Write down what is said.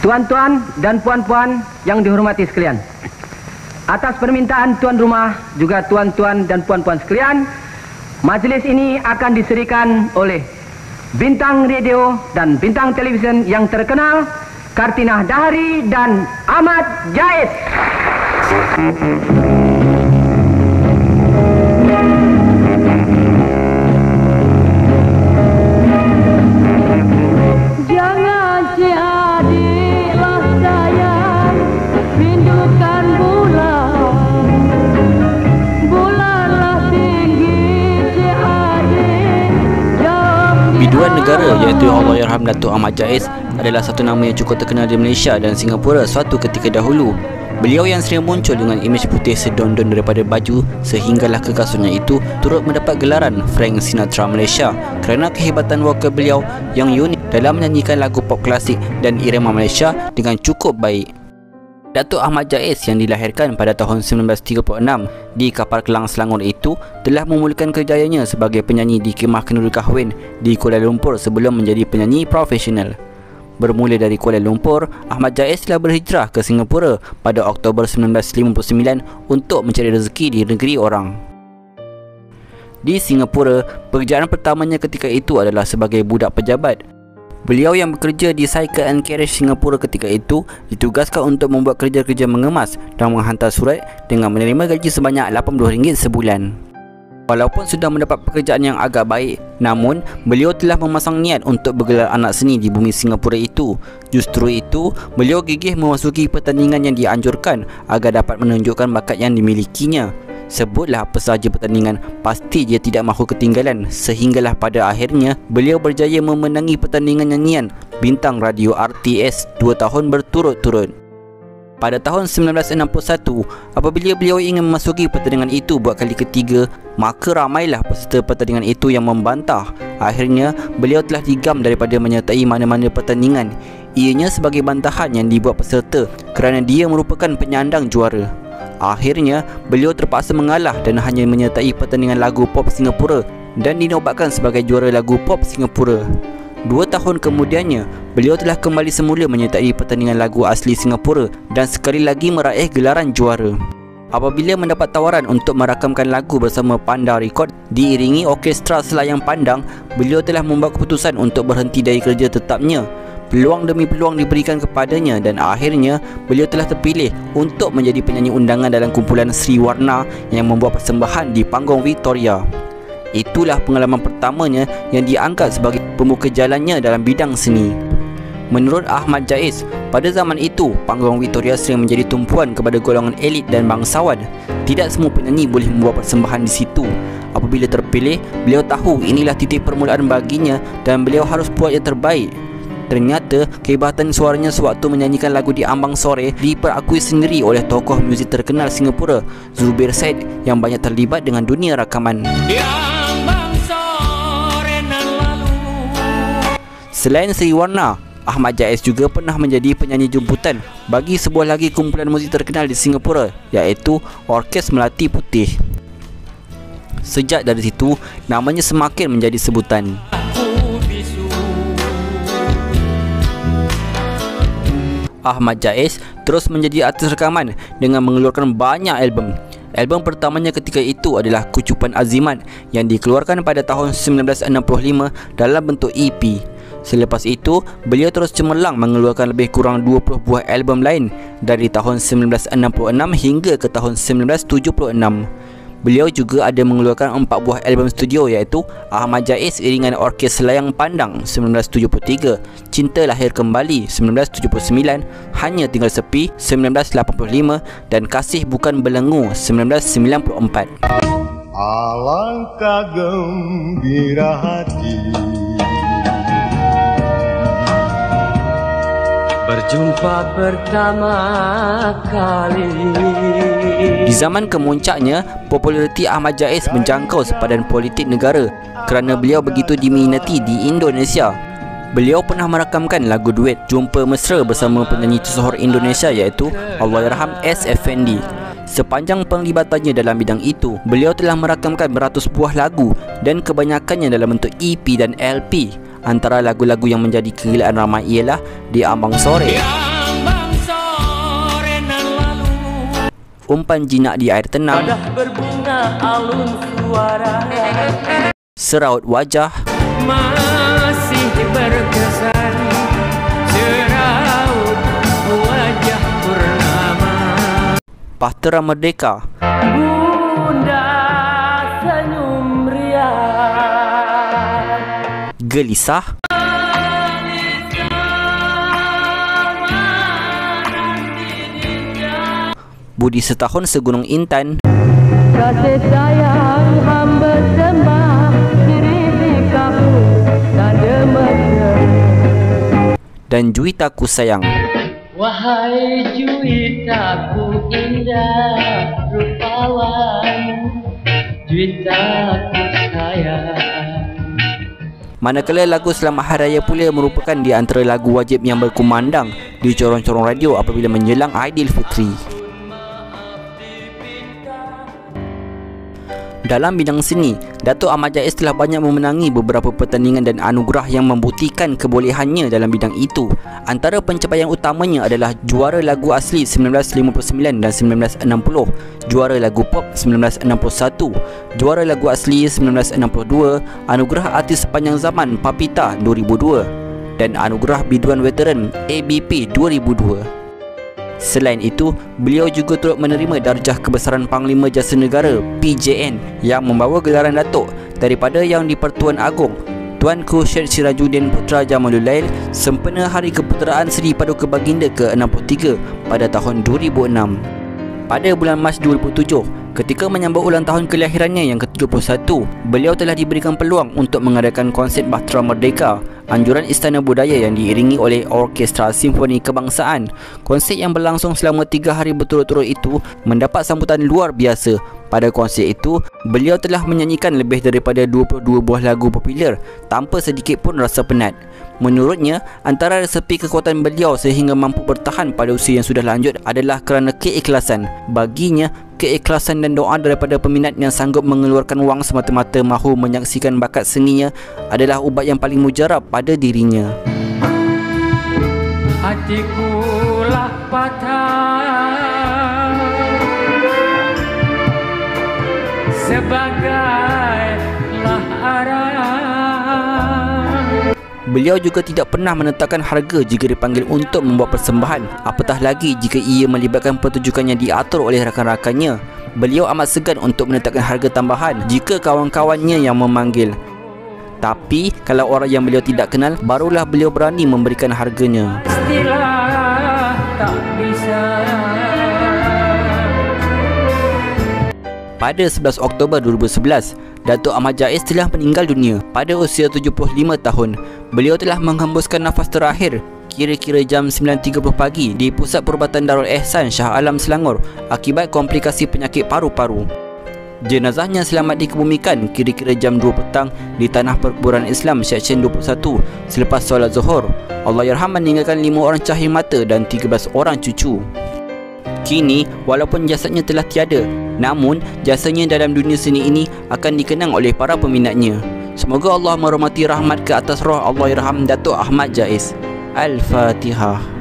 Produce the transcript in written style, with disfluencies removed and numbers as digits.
Tuan-tuan dan puan-puan yang dihormati sekalian, atas permintaan tuan rumah juga tuan-tuan dan puan-puan sekalian, majlis ini akan diserikan oleh bintang radio dan bintang televisyen yang terkenal, Kartinah Dahari dan Ahmad Jais. Biduan negara iaitu Allahyarham Datuk Ahmad Jais adalah satu nama yang cukup terkenal di Malaysia dan Singapura suatu ketika dahulu. Beliau yang sering muncul dengan imej putih sedondon daripada baju sehinggalah kekasutnya itu turut mendapat gelaran Frank Sinatra Malaysia kerana kehebatan vokal beliau yang unik dalam menyanyikan lagu pop klasik dan irama Malaysia dengan cukup baik. Datuk Ahmad Jais yang dilahirkan pada tahun 1936 di Kapal Kelang Selangor itu telah memulakan kerjayanya sebagai penyanyi di Khemah Kenduri Kahwin di Kuala Lumpur sebelum menjadi penyanyi profesional. Bermula dari Kuala Lumpur, Ahmad Jais telah berhijrah ke Singapura pada Oktober 1959 untuk mencari rezeki di negeri orang. Di Singapura, pekerjaan pertamanya ketika itu adalah sebagai budak pejabat. Beliau yang bekerja di Cycle and Carriage Singapura ketika itu ditugaskan untuk membuat kerja-kerja mengemas dan menghantar surat dengan menerima gaji sebanyak RM80 sebulan. Walaupun sudah mendapat pekerjaan yang agak baik, namun beliau telah memasang niat untuk bergelar anak seni di bumi Singapura itu. Justru itu, beliau gigih memasuki pertandingan yang dianjurkan agar dapat menunjukkan bakat yang dimilikinya. Sebutlah apa sahaja pertandingan, pasti dia tidak mahu ketinggalan. Sehinggalah pada akhirnya beliau berjaya memenangi pertandingan nyanyian bintang radio RTS 2 tahun berturut-turut. Pada tahun 1961, apabila beliau ingin memasuki pertandingan itu buat kali ketiga, maka ramailah peserta pertandingan itu yang membantah. Akhirnya beliau telah digam daripada menyertai mana-mana pertandingan. Ianya sebagai bantahan yang dibuat peserta kerana dia merupakan penyandang juara. Akhirnya, beliau terpaksa mengalah dan hanya menyertai pertandingan lagu pop Singapura dan dinobatkan sebagai juara lagu pop Singapura. 2 tahun kemudiannya, beliau telah kembali semula menyertai pertandingan lagu asli Singapura dan sekali lagi meraih gelaran juara. Apabila mendapat tawaran untuk merakamkan lagu bersama Panda Record diiringi orkestra Selayang Pandang, beliau telah membuat keputusan untuk berhenti dari kerja tetapnya. Peluang demi peluang diberikan kepadanya dan akhirnya beliau telah terpilih untuk menjadi penyanyi undangan dalam kumpulan Sri Warna yang membuat persembahan di panggung Victoria. Itulah pengalaman pertamanya yang diangkat sebagai pembuka jalannya dalam bidang seni. Menurut Ahmad Jais, pada zaman itu panggung Victoria sering menjadi tumpuan kepada golongan elit dan bangsawan. Tidak semua penyanyi boleh membuat persembahan di situ. Apabila terpilih, beliau tahu inilah titik permulaan baginya dan beliau harus buat yang terbaik. Ternyata kehebatan suaranya sewaktu menyanyikan lagu di Ambang Sore diperakui sendiri oleh tokoh muzik terkenal Singapura, Zubir Said, yang banyak terlibat dengan dunia rakaman. Selain Sri Warna, Ahmad Jais juga pernah menjadi penyanyi jemputan bagi sebuah lagi kumpulan muzik terkenal di Singapura, iaitu Orkes Melati Putih. Sejak dari situ, namanya semakin menjadi sebutan. Ahmad Jais terus menjadi artis rekaman dengan mengeluarkan banyak album. Album pertamanya ketika itu adalah Kucupan Azimat yang dikeluarkan pada tahun 1965 dalam bentuk EP. Selepas itu, beliau terus cemerlang mengeluarkan lebih kurang 20 buah album lain dari tahun 1966 hingga ke tahun 1976. Beliau juga ada mengeluarkan 4 buah album studio iaitu Ahmad Jais Iringan Orkes Selayang Pandang 1973, Cinta Lahir Kembali 1979, Hanya Tinggal Sepi 1985 dan Kasih Bukan Belenggu 1994. Alangkah gembira hati berjumpa pertama kali. Di zaman kemuncaknya, populariti Ahmad Jais menjangkau sepadan politik negara kerana beliau begitu diminati di Indonesia. Beliau pernah merakamkan lagu duet Jumpa Mesra bersama penyanyi tersohor Indonesia iaitu Allahyarham S. Effendi. Sepanjang penglibatannya dalam bidang itu, beliau telah merakamkan beratus buah lagu dan kebanyakannya dalam bentuk EP dan LP. Antara lagu-lagu yang menjadi kegeliaan ramai ialah Di Ambang Sore, Umpan Jinak di Air Tenang, berbunga alun suara, Seraut Wajah, masih berkesan seraut wajah purnama. Bahtera Merdeka, Bunda senyum riang, Gelisah, Budi Setahun Segunung Intan, kasih sayang hamba sembah diri di kamu tanda mesra. dan Juwitaku Sayang. Wahai juwitaku indah rupawan, juwitaku sayang. Manakala lagu Selamat Hari Raya pula merupakan di antara lagu wajib yang berkumandang di corong-corong radio apabila menjelang Aidilfitri. Dalam bidang seni, Dato' Ahmad Jaiz telah banyak memenangi beberapa pertandingan dan anugerah yang membuktikan kebolehannya dalam bidang itu. Antara pencapaian utamanya adalah juara lagu asli 1959 dan 1960, juara lagu pop 1961, juara lagu asli 1962, anugerah artis sepanjang zaman Papita 2002 dan anugerah biduan veteran ABP 2002. Selain itu, beliau juga turut menerima darjah kebesaran Panglima Jasa Negara PJN yang membawa gelaran Datuk daripada Yang di-Pertuan Agong Tuanku Syed Sirajuddin Putra Jamalul Lail sempena Hari Keputeraan Seri Paduka Baginda ke-63 pada tahun 2006. Pada bulan Mac 2007, ketika menyambut ulang tahun kelahirannya yang ke-71, beliau telah diberikan peluang untuk mengadakan konsert Bahtera Merdeka, anjuran Istana Budaya yang diiringi oleh Orkestra Simfoni Kebangsaan. Konsert yang berlangsung selama 3 hari berturut-turut itu mendapat sambutan luar biasa. Pada konsert itu, beliau telah menyanyikan lebih daripada 22 buah lagu popular tanpa sedikit pun rasa penat. Menurutnya, antara resepi kekuatan beliau sehingga mampu bertahan pada usia yang sudah lanjut adalah kerana keikhlasan. Baginya, keikhlasan dan doa daripada peminat yang sanggup mengeluarkan wang semata-mata mahu menyaksikan bakat seninya adalah ubat yang paling mujarab pada dirinya. Hatiku lah patah sebagailah arah. Beliau juga tidak pernah menetapkan harga jika dipanggil untuk membuat persembahan, apatah lagi jika ia melibatkan pertunjukan yang diatur oleh rakan-rakannya. Beliau amat segan untuk menetapkan harga tambahan jika kawan-kawannya yang memanggil. Tapi kalau orang yang beliau tidak kenal, barulah beliau berani memberikan harganya. Pastilah tak bisa. Pada 11 Oktober 2011, Dato' Ahmad Jaiz telah meninggal dunia pada usia 75 tahun. Beliau telah menghembuskan nafas terakhir kira-kira jam 9.30 pagi di Pusat Perubatan Darul Ehsan Shah Alam Selangor akibat komplikasi penyakit paru-paru. Jenazahnya selamat dikebumikan kira-kira jam 2 petang di Tanah Perkuburan Islam Seksyen 21 selepas solat Zuhur. Allahyarham meninggalkan 5 orang cahaya mata dan 13 orang cucu. Kini, walaupun jasadnya telah tiada, namun jasanya dalam dunia seni ini akan dikenang oleh para peminatnya. Semoga Allah merahmati rahmat ke atas roh Allahyarham Dato' Ahmad Jaiz. Al-Fatihah.